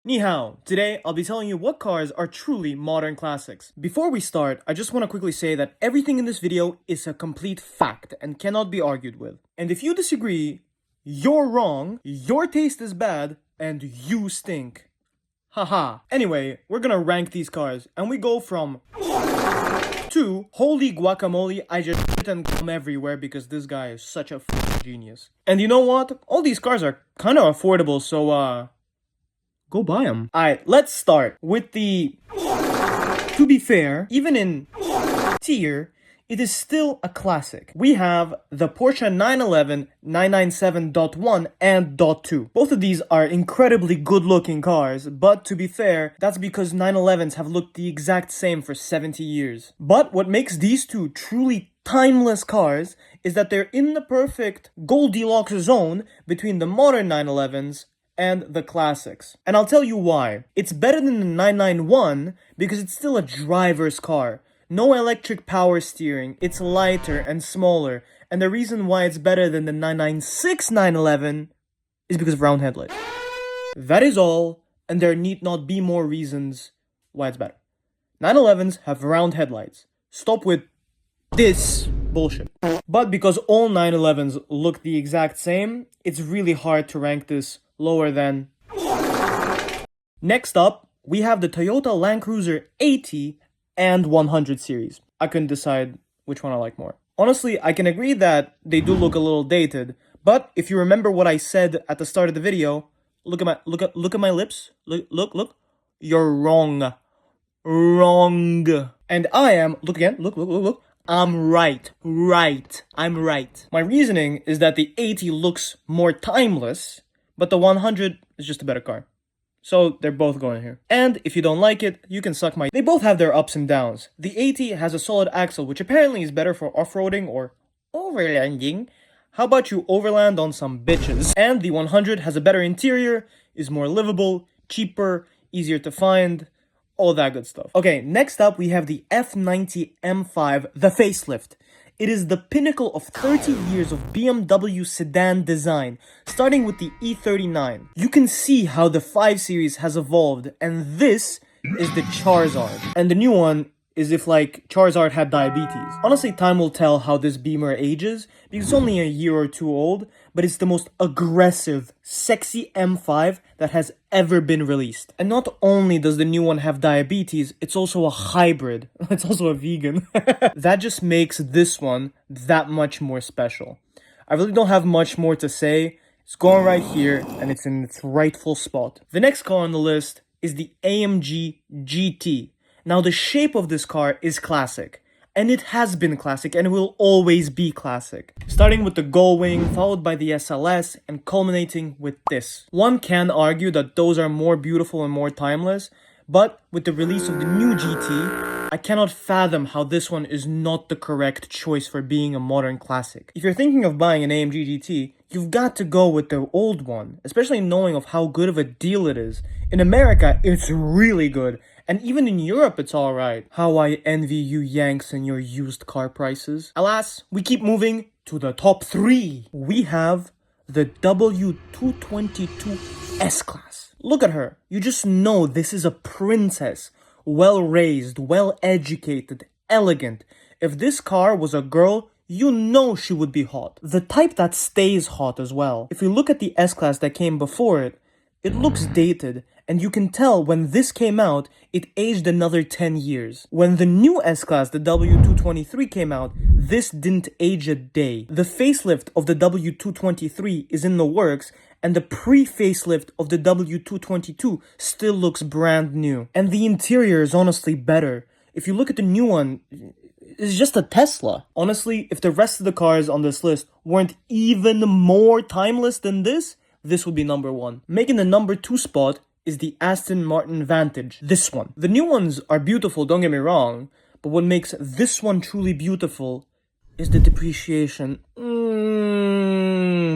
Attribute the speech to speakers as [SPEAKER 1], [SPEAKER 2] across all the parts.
[SPEAKER 1] Ni hao. Today, I'll be telling you what cars are truly modern classics. Before we start, I just want to quickly say that everything in this video is a complete fact and cannot be argued with. And if you disagree, you're wrong, your taste is bad, and you stink. Haha. Anyway, we're gonna rank these cars, and we go from 2, holy guacamole, I just shit and come everywhere because this guy is such a genius. And you know what? All these cars are kind of affordable, so go buy them. Alright, let's start with the... To be fair, even in tier, it is still a classic. We have the Porsche 911 997.1 and .2. Both of these are incredibly good looking cars, but to be fair, that's because 911s have looked the exact same for 70 years. But what makes these two truly timeless cars is that they're in the perfect Goldilocks zone between the modern 911s and the classics. And I'll tell you why. It's better than the 991 because it's still a driver's car. No electric power steering, it's lighter and smaller, and the reason why it's better than the 996 911 is because of round headlights. That is all, and there need not be more reasons why it's better. 911s have round headlights. Stop with this bullshit. But because all 911s look the exact same, it's really hard to rank this lower than... Next up, we have the Toyota Land Cruiser 80 and 100 series. I couldn't decide which one I like more. Honestly, I can agree that they do look a little dated, but if you remember what I said at the start of the video, look at my lips. Look. You're wrong. Wrong. And I am, look again, look. I'm right. I'm right. My reasoning is that the 80 looks more timeless, but the 100 is just a better car. So they're both going here. And if you don't like it, you can suck my... They both have their ups and downs. The 80 has a solid axle, which apparently is better for off-roading or overlanding. How about you overland on some bitches? And the 100 has a better interior, is more livable, cheaper, easier to find, all that good stuff. Okay, next up we have the F90 M5, the facelift. It is the pinnacle of 30 years of BMW sedan design, starting with the E39. You can see how the 5 Series has evolved, and this is the Charizard. And the new one is if, like, Charizard had diabetes. Honestly, time will tell how this Beamer ages, because it's only a year or two old, but it's the most aggressive, sexy M5 that has ever been released. And not only does the new one have diabetes, it's also a hybrid. It's also a vegan. That just makes this one that much more special. I really don't have much more to say. It's going right here, and it's in its rightful spot. The next car on the list is the AMG GT. Now, the shape of this car is classic. And it has been classic and will always be classic. Starting with the Gullwing, followed by the SLS, and culminating with this. One can argue that those are more beautiful and more timeless, but with the release of the new GT, I cannot fathom how this one is not the correct choice for being a modern classic. If you're thinking of buying an AMG GT, you've got to go with the old one, especially knowing of how good of a deal it is. In America, it's really good. And even in Europe, it's alright. How I envy you Yanks and your used car prices. Alas, we keep moving to the top 3. We have the W222 S-Class. Look at her. You just know this is a princess. Well-raised, well-educated, elegant. If this car was a girl, you know she would be hot. The type that stays hot as well. If you look at the S-Class that came before it, it looks dated, and you can tell when this came out, it aged another 10 years. When the new S-Class, the W223 came out, this didn't age a day. The facelift of the W223 is in the works, and the pre-facelift of the W222 still looks brand new. And the interior is honestly better. If you look at the new one, it's just a Tesla. Honestly, if the rest of the cars on this list weren't even more timeless than this would be number 1. Making the number 2 spot is the Aston Martin Vantage. This one. The new ones are beautiful, don't get me wrong, but what makes this one truly beautiful is the depreciation.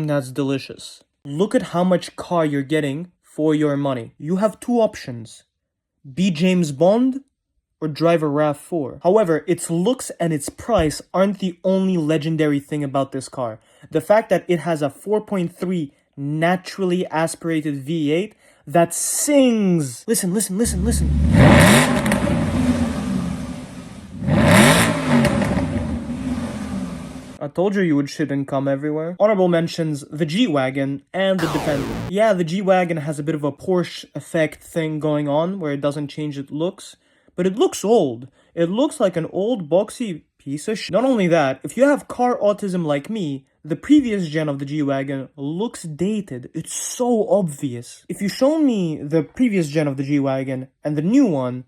[SPEAKER 1] That's delicious. Look at how much car you're getting for your money. You have 2 options. Be James Bond or drive a RAV4. However, its looks and its price aren't the only legendary thing about this car. The fact that it has a 4.3 naturally aspirated V8 that sings. Listen, listen, listen, listen. I told you would shit and come everywhere. Honorable mentions the G-Wagon and the Defender. Yeah, the G-Wagon has a bit of a Porsche effect thing going on where it doesn't change its looks, but it looks old. It looks like an old boxy piece of shit. Not only that, if you have car autism like me, the previous gen of the G-Wagon looks dated. It's so obvious. If you show me the previous gen of the G-Wagon and the new one,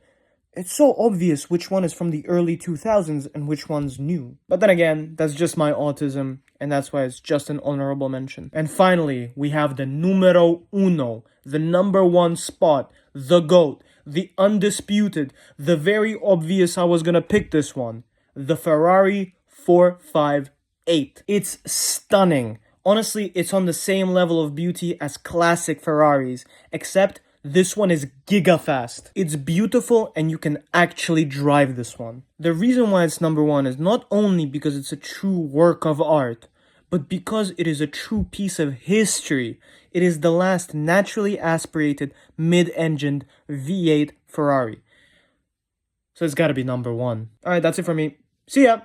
[SPEAKER 1] it's so obvious which one is from the early 2000s and which one's new. But then again, that's just my autism, and that's why it's just an honorable mention. And finally, we have the numero uno, the number one spot, the GOAT, the undisputed, the very obvious I was gonna pick this one, the Ferrari 458. It's stunning. Honestly, it's on the same level of beauty as classic Ferraris, except this one is giga fast. It's beautiful and you can actually drive this one. The reason why it's number one is not only because it's a true work of art, but because it is a true piece of history. It is the last naturally aspirated mid-engined V8 Ferrari. So it's gotta be number one. Alright, that's it for me. See ya!